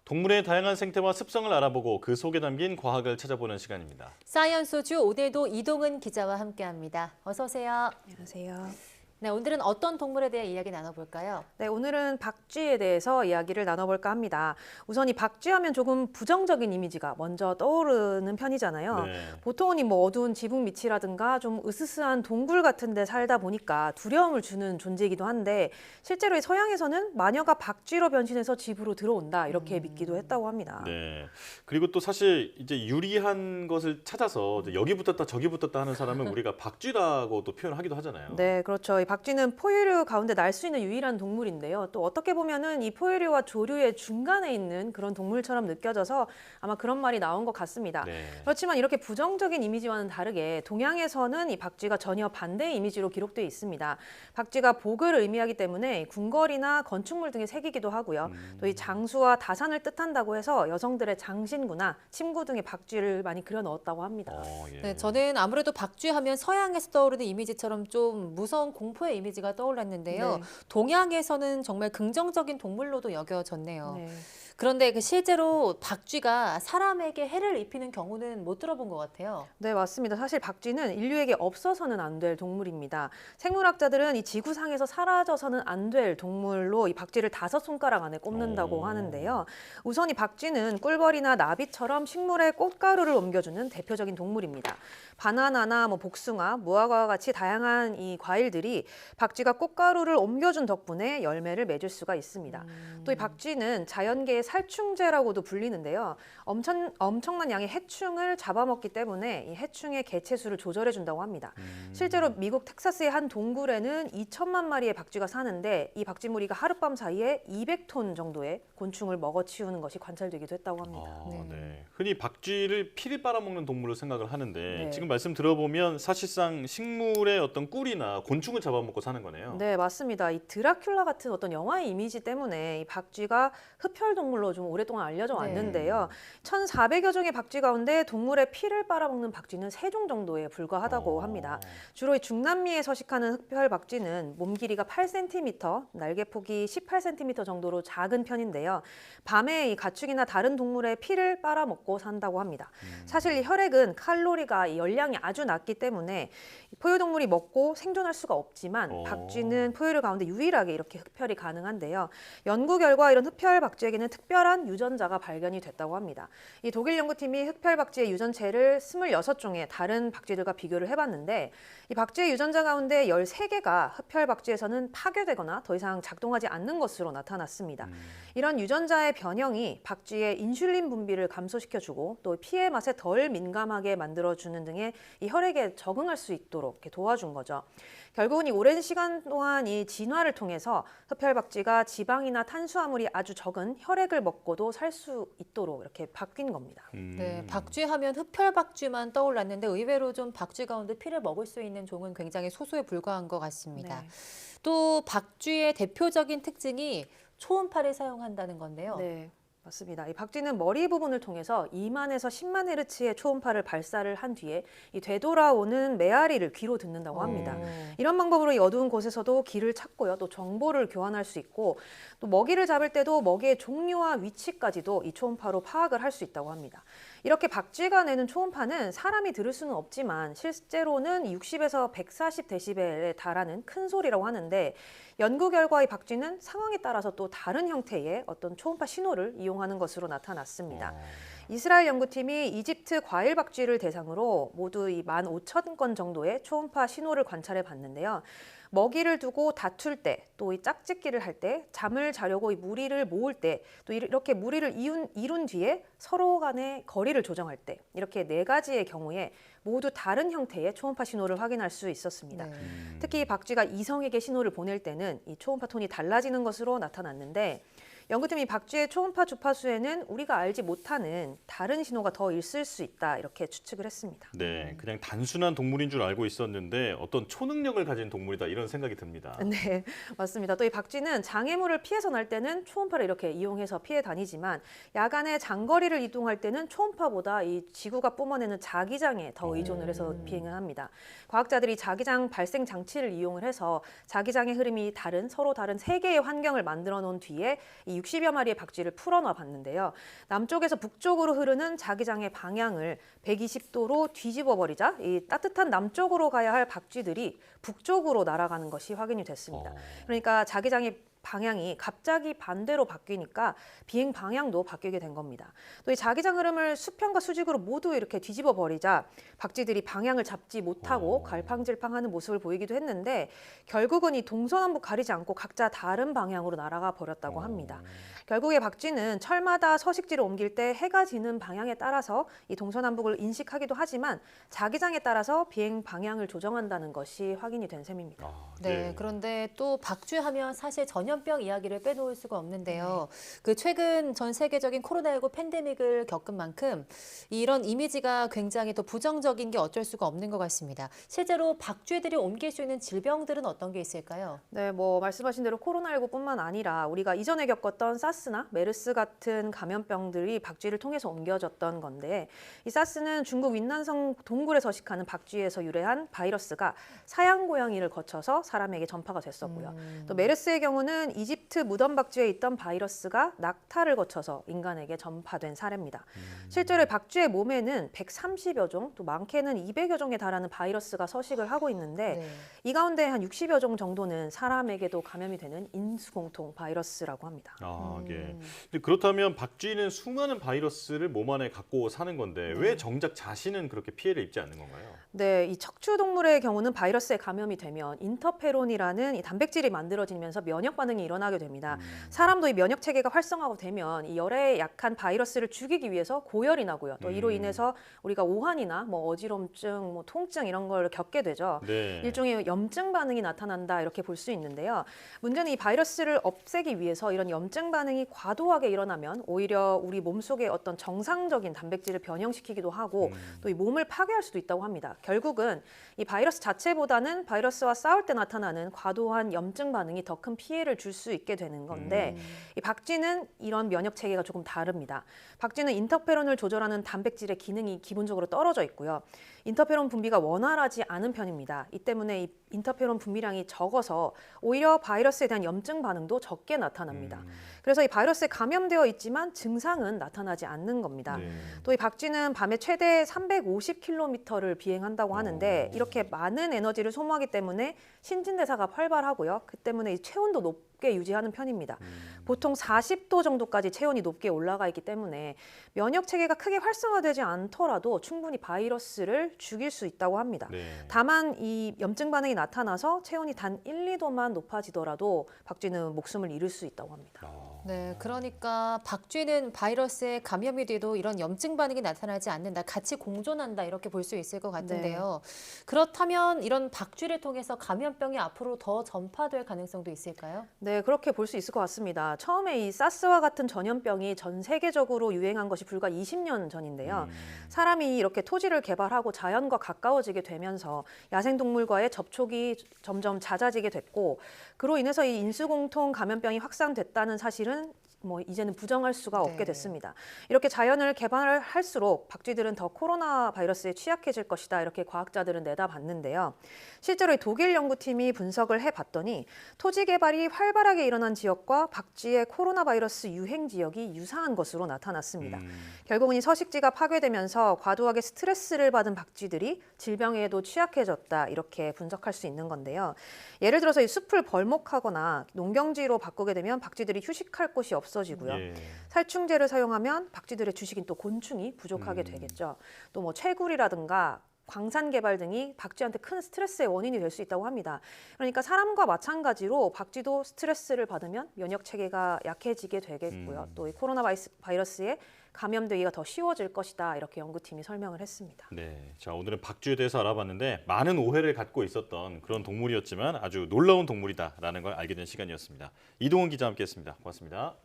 동물의 다양한 생태와 습성을 알아보고 그 속에 담긴 과학을 찾아보는 시간입니다. 사이언스주 오늘도 이동은 기자와 함께합니다. 어서 오세요. 안녕하세요. 네, 오늘은 어떤 동물에 대해 이야기 나눠볼까요? 네, 오늘은 박쥐에 대해서 이야기를 나눠볼까 합니다. 우선 이 박쥐하면 조금 부정적인 이미지가 먼저 떠오르는 편이잖아요. 네. 보통은 이 어두운 지붕 밑이라든가 좀 으스스한 동굴 같은 데 살다 보니까 두려움을 주는 존재이기도 한데 실제로 이 서양에서는 마녀가 박쥐로 변신해서 집으로 들어온다 이렇게 믿기도 했다고 합니다. 네. 그리고 또 사실 이제 유리한 것을 찾아서 이제 여기 붙었다 저기 붙었다 하는 사람은 우리가 박쥐라고도 표현하기도 하잖아요. 네, 그렇죠. 이 박쥐는 포유류 가운데 날 수 있는 유일한 동물인데요. 또 어떻게 보면은 이 포유류와 조류의 중간에 있는 그런 동물처럼 느껴져서 아마 그런 말이 나온 것 같습니다. 네. 그렇지만 이렇게 부정적인 이미지와는 다르게 동양에서는 이 박쥐가 전혀 반대의 이미지로 기록되어 있습니다. 박쥐가 복을 의미하기 때문에 궁궐이나 건축물 등에 새기기도 하고요. 또 이 장수와 다산을 뜻한다고 해서 여성들의 장신구나 침구 등에 박쥐를 많이 그려 넣었다고 합니다. 예. 네, 저는 아무래도 박쥐 하면 서양에서 떠오르는 이미지처럼 좀 무서운 공포의 이미지가 떠올랐는데요. 네. 동양에서는 정말 긍정적인 동물로도 여겨졌네요. 네. 그런데 그 실제로 박쥐가 사람에게 해를 입히는 경우는 못 들어본 것 같아요. 네, 맞습니다. 사실 박쥐는 인류에게 없어서는 안 될 동물입니다. 생물학자들은 이 지구상에서 사라져서는 안 될 동물로 이 박쥐를 5손가락 안에 꼽는다고 오. 하는데요. 우선 이 박쥐는 꿀벌이나 나비처럼 식물의 꽃가루를 옮겨주는 대표적인 동물입니다. 바나나나 복숭아, 무화과와 같이 다양한 이 과일들이 박쥐가 꽃가루를 옮겨준 덕분에 열매를 맺을 수가 있습니다. 또 이 박쥐는 자연계의 살충제라고도 불리는데요. 엄청난 양의 해충을 잡아먹기 때문에 이 해충의 개체수를 조절해 준다고 합니다. 실제로 미국 텍사스의 한 동굴에는 2천만 마리의 박쥐가 사는데 이 박쥐 무리가 하룻밤 사이에 200톤 정도의 곤충을 먹어치우는 것이 관찰되기도 했다고 합니다. 네. 네. 흔히 박쥐를 피를 빨아먹는 동물로 생각을 하는데 네. 지금 말씀 들어보면 사실상 식물의 어떤 꿀이나 곤충을 잡아먹고 사는 거네요. 네, 맞습니다. 이 드라큘라 같은 어떤 영화의 이미지 때문에 이 박쥐가 흡혈 동물로 좀 오랫동안 알려져 네. 왔는데요. 1,400여 종의 박쥐 가운데 동물의 피를 빨아먹는 박쥐는 3종 정도에 불과하다고 합니다. 주로 이 중남미에 서식하는 흡혈 박쥐는 몸 길이가 8cm, 날개 폭이 18cm 정도로 작은 편인데요. 밤에 이 가축이나 다른 동물의 피를 빨아먹고 산다고 합니다. 사실 이 혈액은 칼로리가 이 열량이 아주 낮기 때문에 포유동물이 먹고 생존할 수가 없지만 박쥐는 포유류 가운데 유일하게 이렇게 흡혈이 가능한데요. 연구 결과 이런 흡혈 박쥐에게는 특별한 유전자가 발견이 됐다고 합니다. 이 독일 연구팀이 흡혈 박쥐의 유전체를 26종의 다른 박쥐들과 비교를 해봤는데 이 박쥐의 유전자 가운데 13개가 흡혈 박쥐에서는 파괴되거나 더 이상 작동하지 않는 것으로 나타났습니다. 이런 유전자의 변형이 박쥐의 인슐린 분비를 감소시켜주고 또 피의 맛에 덜 민감하게 만들어주는 등의 이 혈액에 적응할 수 있도록 이렇게 도와준 거죠. 결국은 이 오랜 시간 동안 이 진화를 통해서 흡혈박쥐가 지방이나 탄수화물이 아주 적은 혈액을 먹고도 살 수 있도록 이렇게 바뀐 겁니다. 네, 박쥐 하면 흡혈 박쥐만 떠올랐는데 의외로 좀 박쥐 가운데 피를 먹을 수 있는 종은 굉장히 소수에 불과한 것 같습니다. 네. 또 박쥐의 대표적인 특징이 초음파를 사용한다는 건데요. 네. 맞습니다. 이 박쥐는 머리 부분을 통해서 2만에서 10만 헤르츠의 초음파를 발사를 한 뒤에 이 되돌아오는 메아리를 귀로 듣는다고 합니다. 이런 방법으로 이 어두운 곳에서도 길을 찾고요. 또 정보를 교환할 수 있고 또 먹이를 잡을 때도 먹이의 종류와 위치까지도 이 초음파로 파악을 할 수 있다고 합니다. 이렇게 박쥐가 내는 초음파는 사람이 들을 수는 없지만 실제로는 60에서 140데시벨에 달하는 큰 소리라고 하는데 연구 결과 이 박쥐는 상황에 따라서 또 다른 형태의 어떤 초음파 신호를 이용하는 것으로 나타났습니다. 이스라엘 연구팀이 이집트 과일 박쥐를 대상으로 모두 이 15,000건 정도의 초음파 신호를 관찰해 봤는데요. 먹이를 두고 다툴 때, 또 이 짝짓기를 할 때, 잠을 자려고 이 무리를 모을 때, 또 이렇게 무리를 이룬 뒤에 서로 간의 거리를 조정할 때, 이렇게 4가지의 경우에 모두 다른 형태의 초음파 신호를 확인할 수 있었습니다. 네. 특히 박쥐가 이성에게 신호를 보낼 때는 이 초음파 톤이 달라지는 것으로 나타났는데 연구팀이 박쥐의 초음파 주파수에는 우리가 알지 못하는 다른 신호가 더 있을 수 있다 이렇게 추측을 했습니다. 네, 그냥 단순한 동물인 줄 알고 있었는데 어떤 초능력을 가진 동물이다 이런 생각이 듭니다. 네, 맞습니다. 또 이 박쥐는 장애물을 피해서 날 때는 초음파를 이렇게 이용해서 피해 다니지만 야간에 장거리를 이동할 때는 초음파보다 이 지구가 뿜어내는 자기장에 더 의존을 해서 비행을 합니다. 과학자들이 자기장 발생 장치를 이용을 해서 자기장의 흐름이 서로 다른 3개의 환경을 만들어 놓은 뒤에 이 이 60여 마리의 박쥐를 풀어놔 봤는데요. 남쪽에서 북쪽으로 흐르는 자기장의 방향을 120도로 뒤집어 버리자 이 따뜻한 남쪽으로 가야 할 박쥐들이 북쪽으로 날아가는 것이 확인이 됐습니다. 그러니까 자기장의 방향이 갑자기 반대로 바뀌니까 비행 방향도 바뀌게 된 겁니다. 또 이 자기장 흐름을 수평과 수직으로 모두 이렇게 뒤집어 버리자 박쥐들이 방향을 잡지 못하고 갈팡질팡하는 모습을 보이기도 했는데 결국은 이 동서남북 가리지 않고 각자 다른 방향으로 날아가 버렸다고 합니다. 결국에 박쥐는 철마다 서식지를 옮길 때 해가 지는 방향에 따라서 이 동서남북을 인식하기도 하지만 자기장에 따라서 비행 방향을 조정한다는 것이 확인이 된 셈입니다. 네, 그런데 또 박쥐하면 사실 전염병 이야기를 빼놓을 수가 없는데요. 그 최근 전 세계적인 코로나19 팬데믹을 겪은 만큼 이런 이미지가 굉장히 또 부정적인 게 어쩔 수가 없는 것 같습니다. 실제로 박쥐들이 옮길 수 있는 질병들은 어떤 게 있을까요? 네, 뭐 말씀하신 대로 코로나19뿐만 아니라 우리가 이전에 겪었던 사스나 메르스 같은 감염병들이 박쥐를 통해서 옮겨졌던 건데 이 사스는 중국 윈난성 동굴에 서식하는 박쥐에서 유래한 바이러스가 사양 고양이를 거쳐서 사람에게 전파가 됐었고요. 또 메르스의 경우는 이집트 무덤 박쥐에 있던 바이러스가 낙타를 거쳐서 인간에게 전파된 사례입니다. 실제로 박쥐의 몸에는 130여 종, 또 많게는 200여 종에 달하는 바이러스가 서식을 하고 있는데 이 가운데 한 60여 종 정도는 사람에게도 감염이 되는 인수공통 바이러스라고 합니다. 예. 근데 그렇다면 박쥐는 수많은 바이러스를 몸 안에 갖고 사는 건데 왜 정작 자신은 그렇게 피해를 입지 않는 건가요? 네, 이 척추 동물의 경우는 바이러스에 감염이 되면 인터페론이라는 이 단백질이 만들어지면서 면역 반응이 일어나게 됩니다. 사람도 이 면역 체계가 활성화가 되면 이 열에 약한 바이러스를 죽이기 위해서 고열이 나고요. 또 이로 인해서 우리가 오한이나 뭐 어지럼증, 뭐 통증 이런 걸 겪게 되죠. 네. 일종의 염증 반응이 나타난다 이렇게 볼 수 있는데요. 문제는 이 바이러스를 없애기 위해서 이런 염증 반응이 과도하게 일어나면 오히려 우리 몸속의 어떤 정상적인 단백질을 변형시키기도 하고 또 이 몸을 파괴할 수도 있다고 합니다. 결국은 이 바이러스 자체보다는 바이러스와 싸울 때 나타나는 과도한 염증 반응이 더 큰 피해를 줄 수 있게 되는 건데 이 박쥐는 이런 면역 체계가 조금 다릅니다. 박쥐는 인터페론을 조절하는 단백질의 기능이 기본적으로 떨어져 있고요. 인터페론 분비가 원활하지 않은 편입니다. 이 때문에 이 인터페론 분비량이 적어서 오히려 바이러스에 대한 염증 반응도 적게 나타납니다. 그래서 이 바이러스에 감염되어 있지만 증상은 나타나지 않는 겁니다. 또 이 박쥐는 밤에 최대 350km를 비행한다고 하는데 이렇게 많은 에너지를 소모하기 때문에 신진대사가 활발하고요. 그 때문에 이 체온도 높게 유지하는 편입니다. 보통 40도 정도까지 체온이 높게 올라가 있기 때문에 면역 체계가 크게 활성화되지 않더라도 충분히 바이러스를 죽일 수 있다고 합니다. 다만 이 염증 반응이 나타나서 체온이 단 1, 2도만 높아지더라도 박쥐는 목숨을 잃을 수 있다고 합니다. 네, 그러니까 박쥐는 바이러스에 감염이 돼도 이런 염증 반응이 나타나지 않는다, 같이 공존한다 이렇게 볼 수 있을 것 같은데요. 그렇다면 이런 박쥐를 통해서 감염병이 앞으로 더 전파될 가능성도 있을까요? 네, 그렇게 볼 수 있을 것 같습니다. 처음에 이 사스와 같은 전염병이 전 세계적으로 유행한 것이 불과 20년 전인데요. 사람이 이렇게 토지를 개발하고 자연과 가까워지게 되면서 야생동물과의 접촉이 점점 잦아지게 됐고 그로 인해서 이 인수공통 감염병이 확산됐다는 사실은 뭐 이제는 부정할 수가 없게 됐습니다. 이렇게 자연을 개발할수록 박쥐들은 더 코로나 바이러스에 취약해질 것이다 이렇게 과학자들은 내다봤는데요. 실제로 이 독일 연구팀이 분석을 해봤더니 토지 개발이 활발하게 일어난 지역과 박쥐의 코로나 바이러스 유행 지역이 유사한 것으로 나타났습니다. 결국은 이 서식지가 파괴되면서 과도하게 스트레스를 받은 박쥐들이 질병에도 취약해졌다 이렇게 분석할 수 있는 건데요. 예를 들어서 이 숲을 벌목하거나 농경지로 바꾸게 되면 박쥐들이 휴식할 곳이 없어지고요. 살충제를 사용하면 박쥐들의 주식인 또 곤충이 부족하게 되겠죠. 또 뭐 채굴이라든가 광산 개발 등이 박쥐한테 큰 스트레스의 원인이 될 수 있다고 합니다. 그러니까 사람과 마찬가지로 박쥐도 스트레스를 받으면 면역 체계가 약해지게 되겠고요. 또 이 코로나 바이러스에 감염되기가 더 쉬워질 것이다 이렇게 연구팀이 설명을 했습니다. 네, 자 오늘은 박쥐에 대해서 알아봤는데 많은 오해를 갖고 있었던 그런 동물이었지만 아주 놀라운 동물이다라는 걸 알게 된 시간이었습니다. 이동훈 기자와 함께했습니다. 고맙습니다.